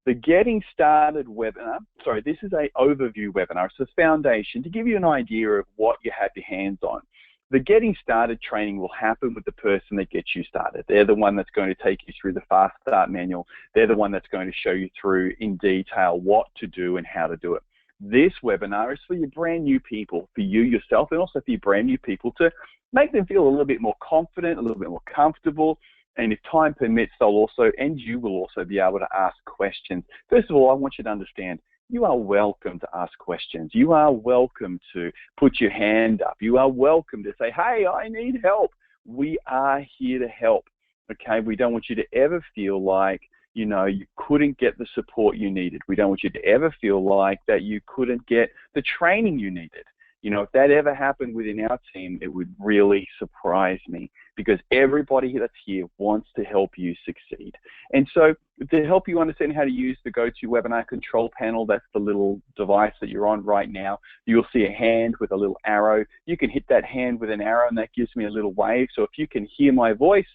The Getting Started webinar, sorry, this is an overview webinar. It's a foundation to give you an idea of what you have your hands on. The Getting Started training will happen with the person that gets you started. They're the one that's going to take you through the Fast Start manual. They're the one that's going to show you through in detail what to do and how to do it. This webinar is for your brand new people, for you yourself, and also for your brand new people to make them feel a little bit more confident, a little bit more comfortable. And if time permits, they'll also, and you will also be able to ask questions. First of all, I want you to understand, you are welcome to ask questions. You are welcome to put your hand up. You are welcome to say, hey, I need help. We are here to help, okay? We don't want you to ever feel like, you know, you couldn't get the support you needed. We don't want you to ever feel like that you couldn't get the training you needed. You know, if that ever happened within our team, it would really surprise me, because everybody that's here wants to help you succeed. And so to help you understand how to use the GoToWebinar control panel, that's the little device that you're on right now, you'll see a hand with a little arrow. You can hit that hand with an arrow and that gives me a little wave. So if you can hear my voice,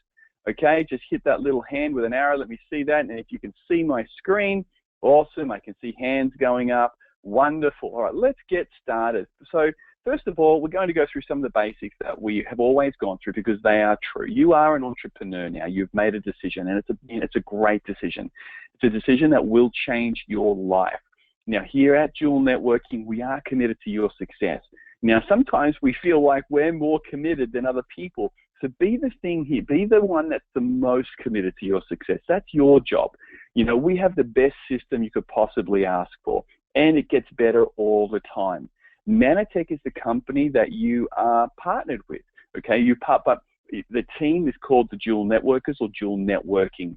okay, just hit that little hand with an arrow. Let me see that. And if you can see my screen, awesome. I can see hands going up. Wonderful. All right, let's get started. So first of all, we're going to go through some of the basics that we have always gone through, because they are true. You are an entrepreneur now. You've made a decision, and it's a great decision. It's a decision that will change your life. Now, here at Jewel Networking, we are committed to your success. Now, sometimes we feel like we're more committed than other people. So be the thing here. Be the one that's the most committed to your success. That's your job. You know, we have the best system you could possibly ask for, and it gets better all the time. Mannatech is the company that you are partnered with, okay? But the team is called the Jewel Networkers, or Jewel Networking.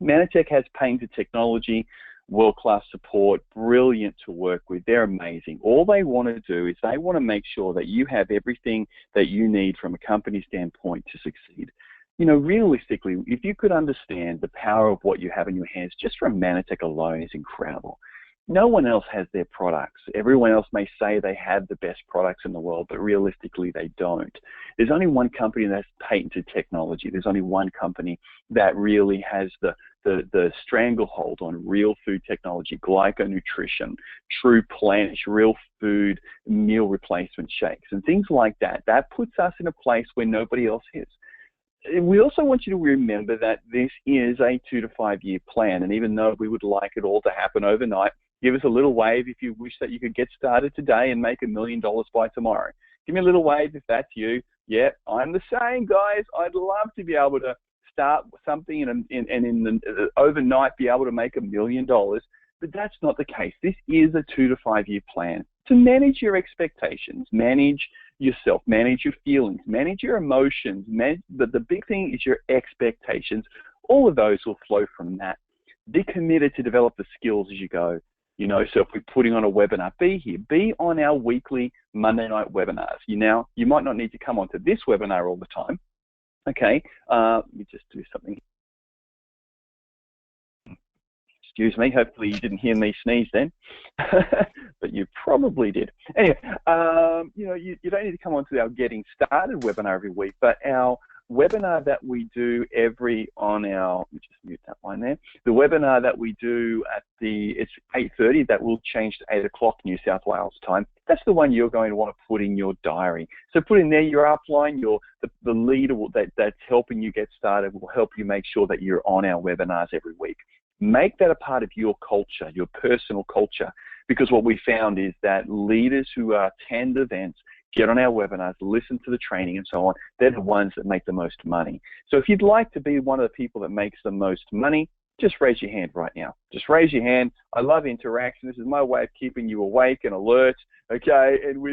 Mannatech has patented technology, world-class support, brilliant to work with. They're amazing. All they want to do is they want to make sure that you have everything that you need from a company standpoint to succeed. You know, realistically, if you could understand the power of what you have in your hands just from Mannatech alone is incredible. No one else has their products. Everyone else may say they have the best products in the world, but realistically they don't. There's only one company that's patented technology. There's only one company that really has the stranglehold on real food technology, glyconutrition, true planish, real food meal replacement shakes, and things like that. That puts us in a place where nobody else is. We also want you to remember that this is a 2 to 5 year plan, and even though we would like it all to happen overnight, give us a little wave if you wish that you could get started today and make $1 million by tomorrow. Give me a little wave if that's you. Yeah, I'm the same, guys. I'd love to be able to start something and overnight be able to make $1 million, but that's not the case. This is a 2 to 5 year plan to manage your expectations, manage yourself, manage your feelings, manage your emotions. But the big thing is your expectations. All of those will flow from that. Be committed to develop the skills as you go. You know, so if we're putting on a webinar, be here. Be on our weekly Monday night webinars. You might not need to come onto this webinar all the time. Okay, let me just do something. Excuse me, hopefully you didn't hear me sneeze then, but you probably did. Anyway, you know, you don't need to come onto our Getting Started webinar every week, but our webinar that we do let me just mute that one there. The webinar that we do it's 8:30, that will change to 8 o'clock New South Wales time. That's the one you're going to want to put in your diary. So put in there your upline, the leader that's helping you get started will help you make sure that you're on our webinars every week. Make that a part of your culture, your personal culture, because what we found is that leaders who attend events, get on our webinars, listen to the training and so on, they're the ones that make the most money. So if you'd like to be one of the people that makes the most money, just raise your hand right now. Just raise your hand. I love interaction. This is my way of keeping you awake and alert, okay? And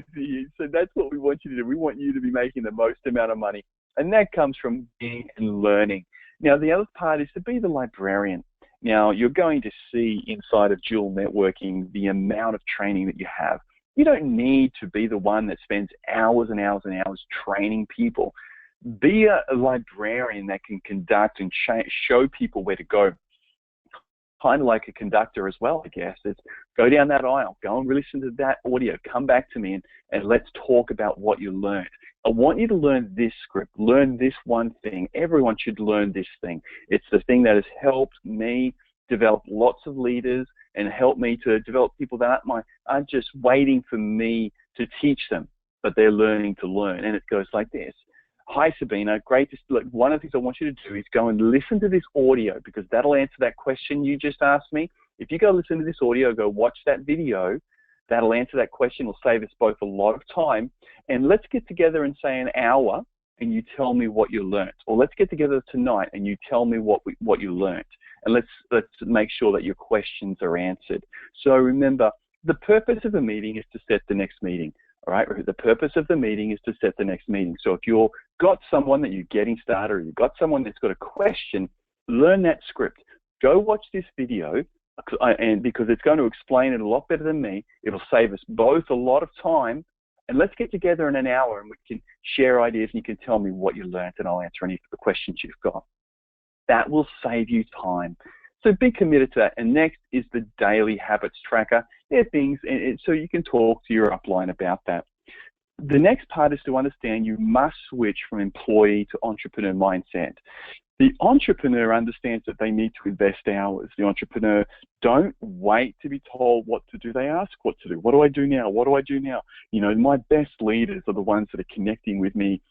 so that's what we want you to do. We want you to be making the most amount of money. And that comes from being and learning. Now, the other part is to be the librarian. Now, you're going to see inside of Jewel Networking the amount of training that you have. You don't need to be the one that spends hours and hours and hours training people. Be a librarian that can conduct and show people where to go. Kind of like a conductor as well, I guess. It's go down that aisle, go and listen to that audio, come back to me and let's talk about what you learned. I want you to learn this script, learn this one thing. Everyone should learn this thing. It's the thing that has helped me develop lots of leaders and help me to develop people that aren't just waiting for me to teach them, but they're learning to learn. And it goes like this. Hi, Sabina. Great. One of the things I want you to do is go and listen to this audio, because that'll answer that question you just asked me. If you go listen to this audio, go watch that video, that'll answer that question. It'll save us both a lot of time. And let's get together and say an hour and you tell me what you learnt. Or let's get together tonight and you tell me what you learnt. And let's make sure that your questions are answered. So remember, the purpose of a meeting is to set the next meeting. All right, the purpose of the meeting is to set the next meeting. So if you've got someone that you're getting started, or you've got someone that's got a question, learn that script. Go watch this video, and because it's going to explain it a lot better than me, it'll save us both a lot of time. And let's get together in an hour and we can share ideas and you can tell me what you learned and I'll answer any of the questions you've got. That will save you time. So be committed to that. And next is the daily habits tracker. There are things, and so you can talk to your upline about that. The next part is to understand you must switch from employee to entrepreneur mindset. The entrepreneur understands that they need to invest hours. The entrepreneur don't wait to be told what to do. They ask what to do. What do I do now? What do I do now? You know, my best leaders are the ones that are connecting with me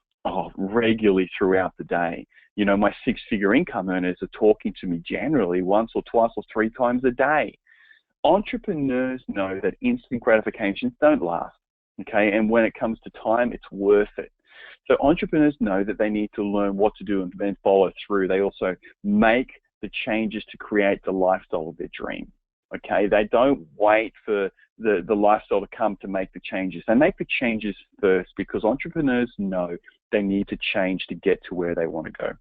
regularly throughout the day. You know, my six-figure income earners are talking to me generally once or twice or three times a day. Entrepreneurs know that instant gratifications don't last, okay? And when it comes to time, it's worth it. So entrepreneurs know that they need to learn what to do and then follow through. They also make the changes to create the lifestyle of their dream, okay? They don't wait for the lifestyle to come to make the changes. They make the changes first because entrepreneurs know they need to change to get to where they want to go.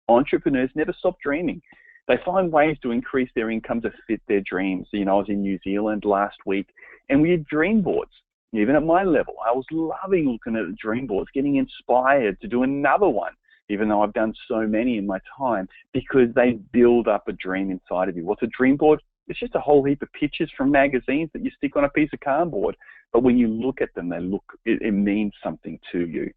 Entrepreneurs never stop dreaming. They find ways to increase their income to fit their dreams. You know, I was in New Zealand last week and we had dream boards. Even at my level, I was loving looking at the dream boards, getting inspired to do another one, even though I've done so many in my time, because they build up a dream inside of you. What's a dream board? It's just a whole heap of pictures from magazines that you stick on a piece of cardboard. But when you look at them, it means something to you.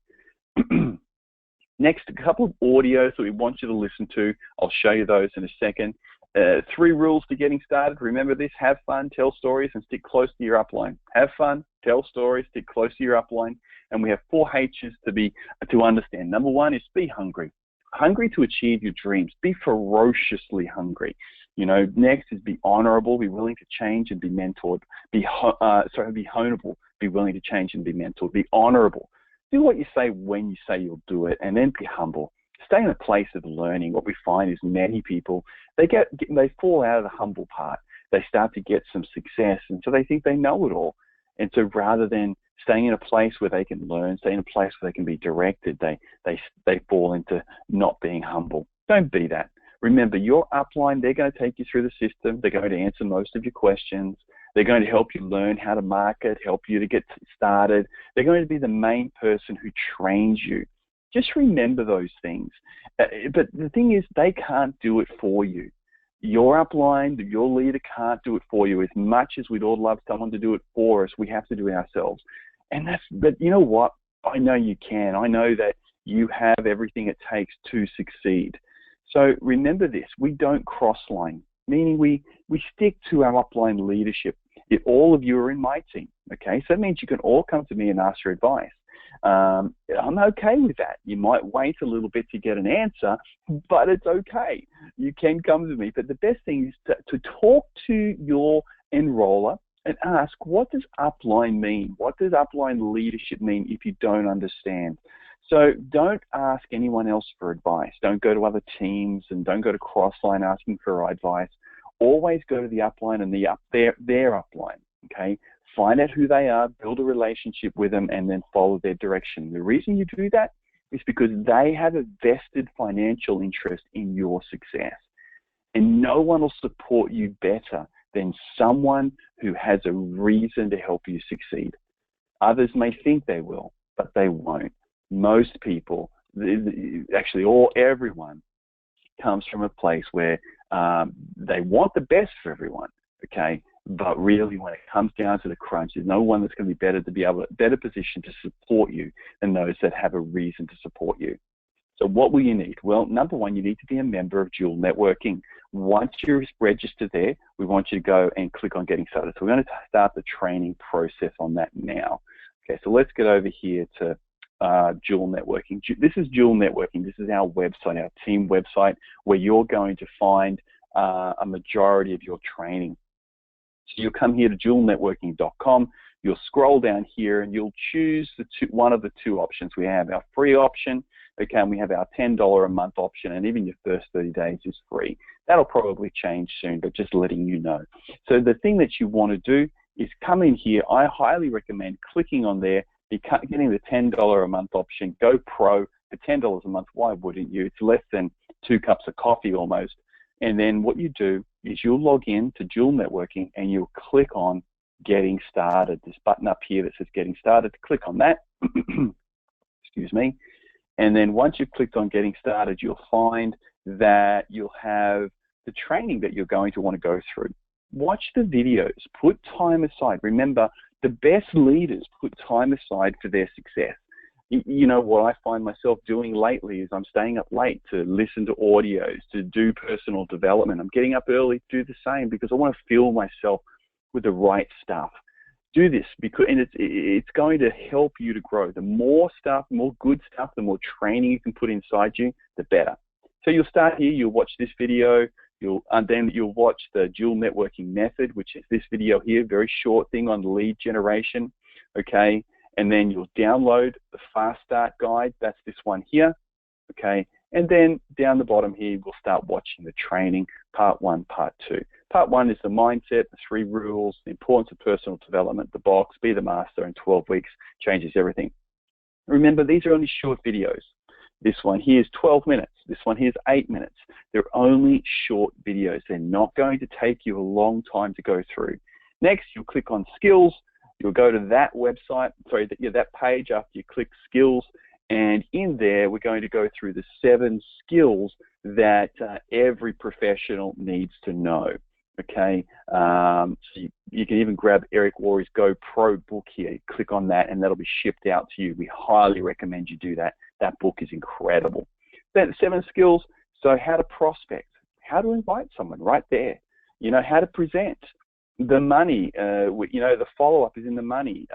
Next, a couple of audios that we want you to listen to. I'll show you those in a second. 3 rules to getting started. Remember this: have fun, tell stories, and stick close to your upline. Have fun, tell stories, stick close to your upline. And we have 4 H's to understand. Number 1 is be hungry. Hungry to achieve your dreams. Be ferociously hungry. You know, next is be honorable, be willing to change and be mentored. Be honorable, be willing to change and be mentored. Be honorable. Do what you say when you say you'll do it, and then be humble. Stay in a place of learning. What we find is many people, they fall out of the humble part. They start to get some success, and so they think they know it all. And so rather than staying in a place where they can learn, stay in a place where they can be directed, they fall into not being humble. Don't be that. Remember, your upline, they're going to take you through the system. They're going to answer most of your questions. They're going to help you learn how to market, help you to get started. They're going to be the main person who trains you. Just remember those things. But the thing is, they can't do it for you. Your upline, your leader can't do it for you. As much as we'd all love someone to do it for us, we have to do it ourselves. But you know what? I know you can. I know that you have everything it takes to succeed. So remember this: we don't cross line, meaning we stick to our upline leadership. If all of you are in my team, okay? So that means you can all come to me and ask for advice. I'm okay with that. You might wait a little bit to get an answer, but it's okay. You can come to me. But the best thing is to talk to your enroller and ask, what does upline mean? What does upline leadership mean if you don't understand? So don't ask anyone else for advice. Don't go to other teams and don't go to Crossline asking for advice. Always go to the upline and their upline, okay? Find out who they are, build a relationship with them, and then follow their direction. The reason you do that is because they have a vested financial interest in your success. And no one will support you better than someone who has a reason to help you succeed. Others may think they will, but they won't. Most people, actually everyone, comes from a place where they want the best for everyone, okay? But really, when it comes down to the crunch, there's no one that's going to be better positioned to support you than those that have a reason to support you. So what will you need? Well, number one, you need to be a member of Dual Networking. Once you're registered there, we want you to go and click on Getting Started. So we're going to start the training process on that now. Okay, so let's get over here to Dual Networking. This is Dual Networking. This is our website, our team website, where you're going to find a majority of your training. So you'll come here to dualnetworking.com. You'll scroll down here and you'll choose one of the two options. We have our free option, okay, and we have our $10 a month option, and even your first 30 days is free. That'll probably change soon, but just letting you know. So the thing that you want to do is come in here. I highly recommend clicking on there, getting the $10 a month option, go pro for $10 a month. Why wouldn't you? It's less than 2 cups of coffee almost. And then what you do is you'll log in to Dual Networking and you'll click on Getting Started. This button up here that says Getting Started, click on that. Excuse me. And then once you've clicked on Getting Started, you'll find that you'll have the training that you're going to want to go through. Watch the videos, put time aside. Remember, the best leaders put time aside for their success. You know, what I find myself doing lately is I'm staying up late to listen to audios, to do personal development. I'm getting up early to do the same because I want to fill myself with the right stuff. Do this because, and it's going to help you to grow. The more stuff, more good stuff, the more training you can put inside you, the better. So you'll start here, you'll watch this video, then you'll watch the Dual Networking Method, which is this video here, very short thing on lead generation, okay? And then you'll download the Fast Start Guide, that's this one here, okay? And then down the bottom here, we'll start watching the training, part 1, part 2. Part 1 is the mindset, the 3 rules, the importance of personal development, the box, be the master in 12 weeks, changes everything. Remember, these are only short videos. This one here is 12 minutes. This one here is 8 minutes. They're only short videos. They're not going to take you a long time to go through. Next, you'll click on Skills. You'll go to that website, sorry, that page after you click Skills, and in there we're going to go through the 7 skills that every professional needs to know. Okay, so you can even grab Eric Worre's Go Pro book here. Click on that and that'll be shipped out to you. We highly recommend you do that. That book is incredible. Then 7 skills, so how to prospect, how to invite someone right there, you know, how to present, the money, you know, the follow-up is in the money,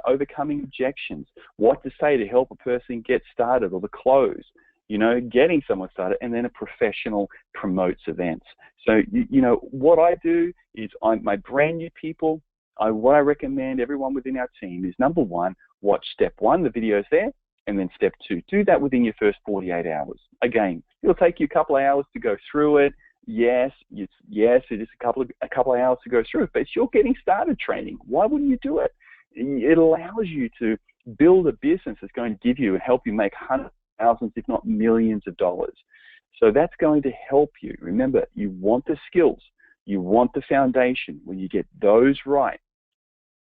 overcoming objections, what to say to help a person get started or the close, you know, getting someone started, and then a professional promotes events. So, you know, what I do is my brand new people, what I recommend everyone within our team is, number 1, watch step 1, the video's there, and then step 2, do that within your first 48 hours. Again, it'll take you a couple of hours to go through it. Yes, it is a couple of hours to go through it, but it's your getting started training. Why wouldn't you do it? It allows you to build a business that's going to give you and help you make hundreds, thousands, if not millions of dollars. So that's going to help you. Remember, you want the skills, you want the foundation. When you get those right,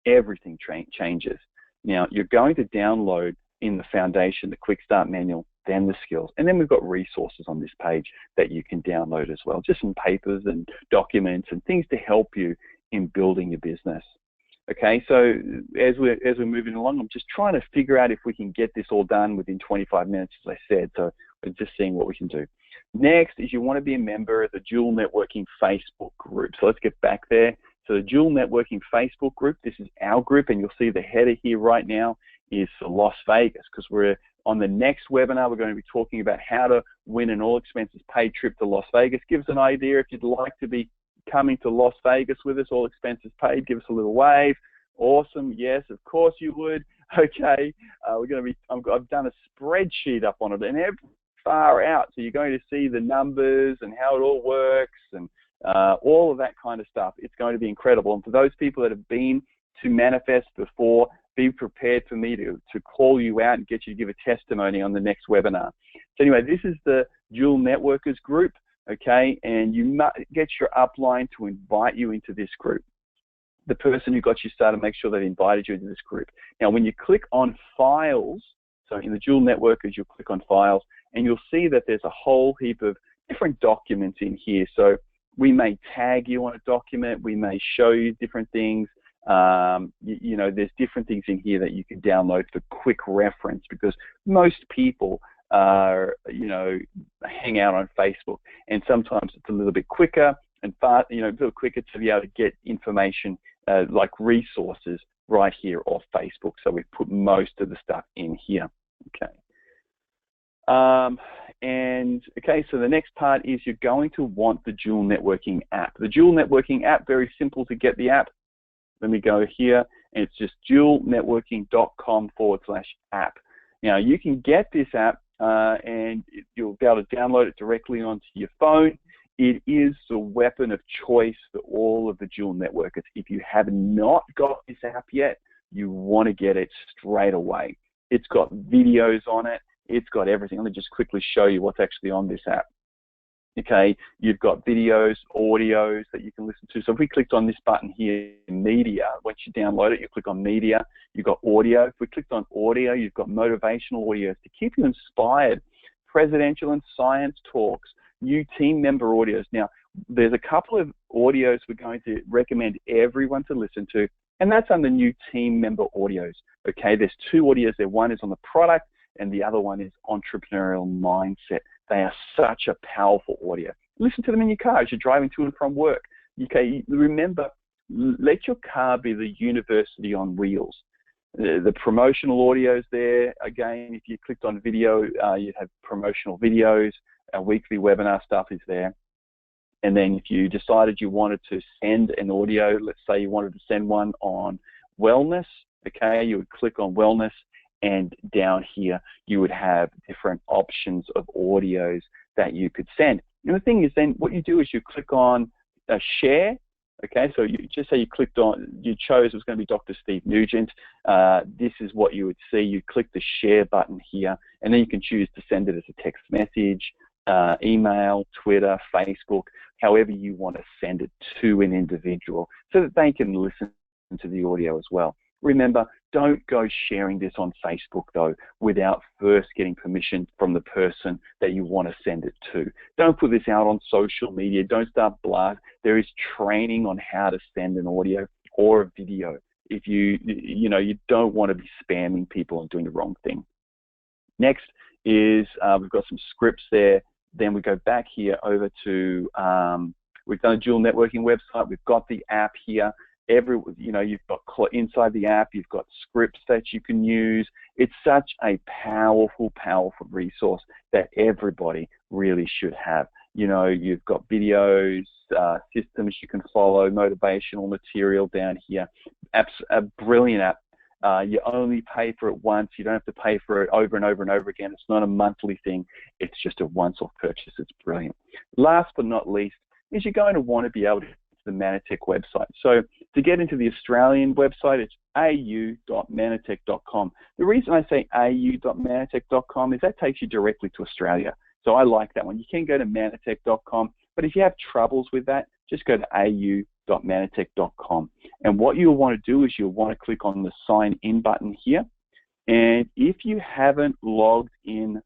everything changes. Now, you're going to download in the foundation the Quick Start Manual, then the skills. And then we've got resources on this page that you can download as well, just some papers and documents and things to help you in building your business. Okay, so as we're moving along, I'm just trying to figure out if we can get this all done within 25 minutes, as I said, so we're just seeing what we can do. Next is you want to be a member of the Dual Networking Facebook group. So let's get back there. So the Dual Networking Facebook group, this is our group, and you'll see the header here right now is for Las Vegas, because we're on the next webinar, we're going to be talking about how to win an all-expenses-paid trip to Las Vegas. Give us an idea if you'd like to be coming to Las Vegas with us, all expenses paid. Give us a little wave. Awesome. Yes, of course you would. Okay. We're going to be. I've done a spreadsheet up on it, and every far out, so you're going to see the numbers and how it all works and all of that kind of stuff. It's going to be incredible. And for those people that have been to Manifest before, be prepared for me to call you out and get you to give a testimony on the next webinar. So anyway, this is the Dual Networkers group, okay? And you must get your upline to invite you into this group. The person who got you started, make sure they invited you into this group. Now, when you click on Files, so in the Dual Networkers, you'll click on Files, and you'll see that there's a whole heap of different documents in here. So we may tag you on a document, we may show you different things. You know, there's different things in here that you can download for quick reference, because most people you know, hang out on Facebook. And sometimes it's a little bit quicker and fast, you know, a little quicker to be able to get information like resources right here off Facebook. So we've put most of the stuff in here. Okay. Okay, so the next part is you're going to want the Dual Networking app. The Dual Networking app, very simple to get the app. Let me go here, and it's just dualnetworking.com/app. Now, you can get this app, and you'll be able to download it directly onto your phone. It is the weapon of choice for all of the dual networkers. If you have not got this app yet, you want to get it straight away. It's got videos on it. It's got everything. Let me just quickly show you what's actually on this app. Okay, you've got videos, audios that you can listen to. So if we clicked on this button here, media, once you download it, you click on media, you've got audio. If we clicked on audio, you've got motivational audios to keep you inspired, presidential and science talks, new team member audios. Now, there's a couple of audios we're going to recommend everyone to listen to, and that's on the new team member audios. Okay, there's two audios there. One is on the product, and the other one is entrepreneurial mindset. They are such a powerful audio. Listen to them in your car as you're driving to and from work. Okay, remember, let your car be the university on wheels. The promotional audios there, again, if you clicked on video, you'd have promotional videos. Our weekly webinar stuff is there. And then if you decided you wanted to send an audio, let's say you wanted to send one on wellness, okay, you would click on wellness, and down here you would have different options of audios that you could send. And the thing is, then what you do is you click on share. Okay, so you just say you clicked on, you chose it was going to be Dr. Steve Nugent. This is what you would see. You click the share button here, and then you can choose to send it as a text message, email, Twitter, Facebook, however you want to send it to an individual so that they can listen to the audio as well. Remember, don't go sharing this on Facebook, though, without first getting permission from the person that you want to send it to. Don't put this out on social media. Don't start blast. There is training on how to send an audio or a video. If you don't want to be spamming people and doing the wrong thing. Next is we've got some scripts there. Then we go back here over to, we've done a dual networking website. We've got the app here. You've got inside the app, you've got scripts that you can use. It's such a powerful, powerful resource that everybody really should have. You know, you've got videos, systems you can follow, motivational material down here. A brilliant app. You only pay for it once. You don't have to pay for it over and over and over again. It's not a monthly thing. It's just a once-off purchase. It's brilliant. Last but not least is you're going to want to be able to the Mannatech website. So to get into the Australian website, it's au.mannatech.com. The reason I say au.mannatech.com is that takes you directly to Australia. So I like that one. You can go to mannatech.com, but if you have troubles with that, just go to au.mannatech.com. And what you'll want to do is you'll want to click on the sign in button here. And if you haven't logged in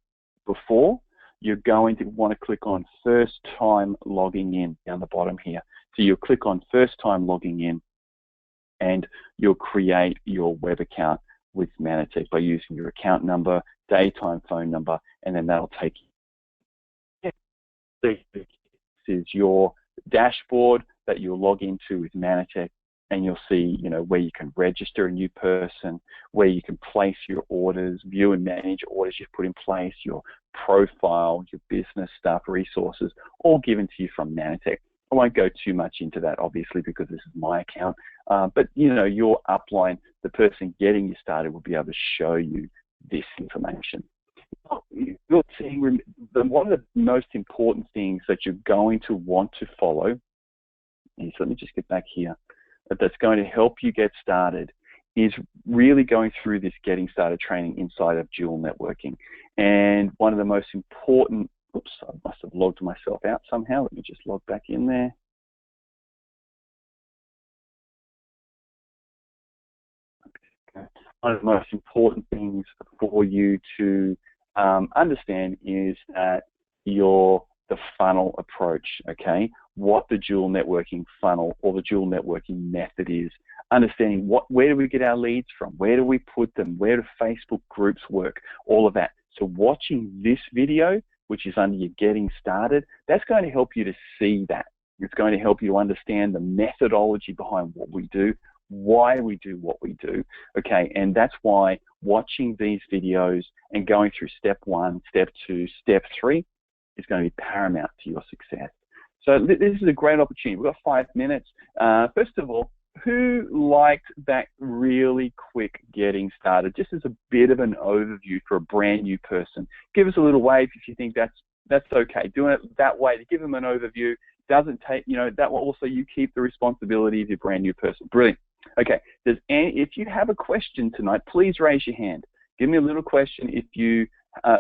before, you're going to want to click on first time logging in down the bottom here. So you'll click on first time logging in, and you'll create your web account with Mannatech by using your account number, daytime phone number, and then that'll take you. This is your dashboard that you'll log into with Mannatech, and you'll see, where you can register a new person, where you can place your orders, view and manage orders you've put in place, your profile, your business stuff, resources, all given to you from Mannatech. I won't go too much into that, obviously, because this is my account. But, your upline, the person getting you started, will be able to show you this information. You're seeing one of the most important things that you're going to want to follow, and so let me just get back here, that's going to help you get started, is really going through this getting started training inside of dual networking. And one of the most important, oops, I must have logged myself out somehow. Let me just log back in there. Okay. One of the most important things for you to understand is that the funnel approach, okay? What the dual networking funnel or the dual networking method is. Understanding where do we get our leads from? Where do we put them? Where do Facebook groups work? All of that. So watching this video, which is under your getting started, that's going to help you to see that. It's going to help you to understand the methodology behind what we do, why we do what we do, okay? And that's why watching these videos and going through step 1, step 2, step 3 is going to be paramount to your success. So this is a great opportunity. We've got 5 minutes. First of all, who liked that really quick getting started? Just as a bit of an overview for a brand new person. Give us a little wave if you think that's okay. Doing it that way to give them an overview doesn't take, that will also you keep the responsibility of your brand new person. Brilliant. Okay. If you have a question tonight, please raise your hand. Give me a little question if you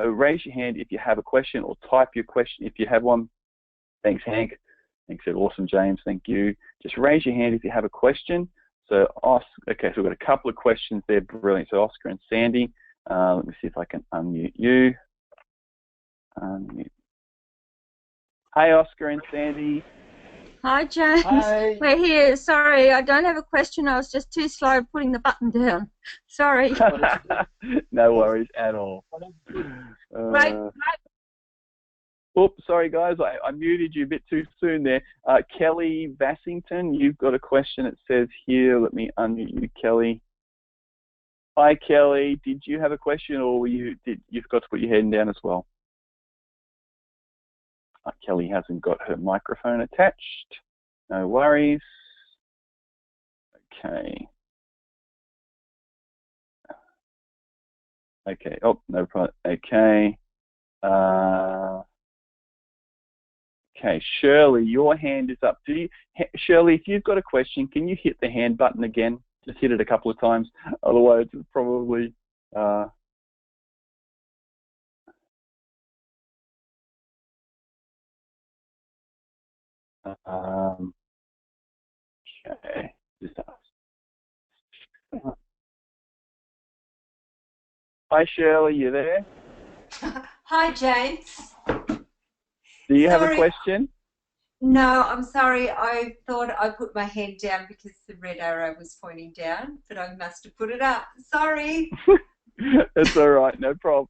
raise your hand if you have a question, or type your question if you have one. Thanks, Hank. Thanks, awesome, James. Thank you. Just raise your hand if you have a question. So, okay, so we've got a couple of questions there. Brilliant. So, Oscar and Sandy, let me see if I can unmute you. Unmute. Hi, Oscar and Sandy. Hi, James. Hi. We're here. Sorry, I don't have a question. I was just too slow putting the button down. Sorry. No worries at all. Right. Oops, sorry guys, I muted you a bit too soon there. Kelly Vassington, you've got a question. It says here, let me unmute you, Kelly. Hi, Kelly. Did you have a question, or you forgot to put your hand down as well? Kelly hasn't got her microphone attached. No worries. Okay. Okay. Oh, no problem. Okay. Okay, Shirley, your hand is up. Shirley, if you've got a question, can you hit the hand button again? Just hit it a couple of times. Otherwise, it's probably... okay. Just ask. Hi, Shirley, you there? Hi, James. Do you have a question? No, I'm sorry. I thought I put my hand down because the red arrow was pointing down, but I must have put it up. Sorry. That's all right, no problem.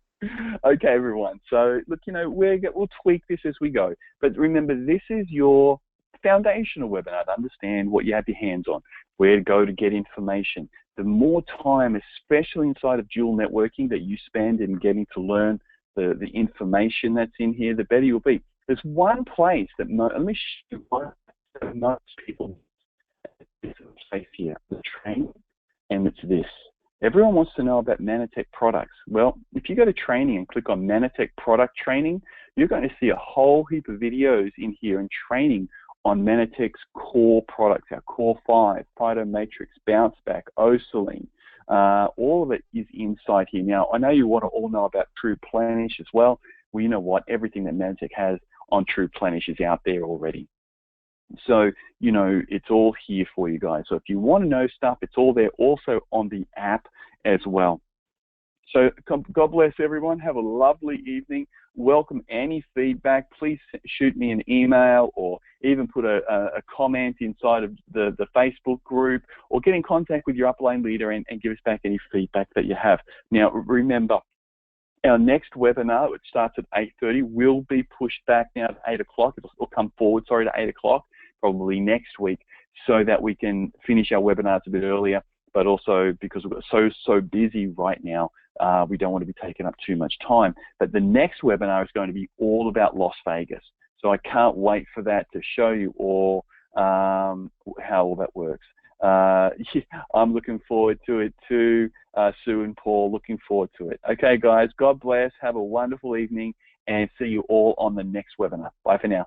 Okay, everyone. So, look, we'll tweak this as we go. But remember, this is your foundational webinar to understand what you have your hands on, where to go to get information. The more time, especially inside of dual networking, that you spend in getting to learn the information that's in here, the better you'll be. There's one place that let me show you one that most people place here, the training, and it's this. Everyone wants to know about Mannatech products. Well, if you go to training and click on Mannatech product training, you're going to see a whole heap of videos in here and training on Mannatech's core products, our Core 5, Phytomatrix, Bounceback, Osaline. All of it is inside here. Now, I know you want to all know about TruePlenish as well. Well, you know what? Everything that Mannatech has on TruePlenish is out there already. So, it's all here for you guys. So if you want to know stuff, it's all there also on the app as well. So God bless everyone. Have a lovely evening. Welcome any feedback. Please shoot me an email, or even put a comment inside of the Facebook group, or get in contact with your upline leader and give us back any feedback that you have. Now, remember, our next webinar, which starts at 8:30, will be pushed back now to 8 o'clock. It'll come forward, to 8 o'clock, probably next week, so that we can finish our webinars a bit earlier. But also because we've got so busy right now, we don't want to be taking up too much time. But the next webinar is going to be all about Las Vegas. So I can't wait for that to show you all how all that works. I'm looking forward to it too. Sue and Paul, looking forward to it. Okay, guys, God bless. Have a wonderful evening, and see you all on the next webinar. Bye for now.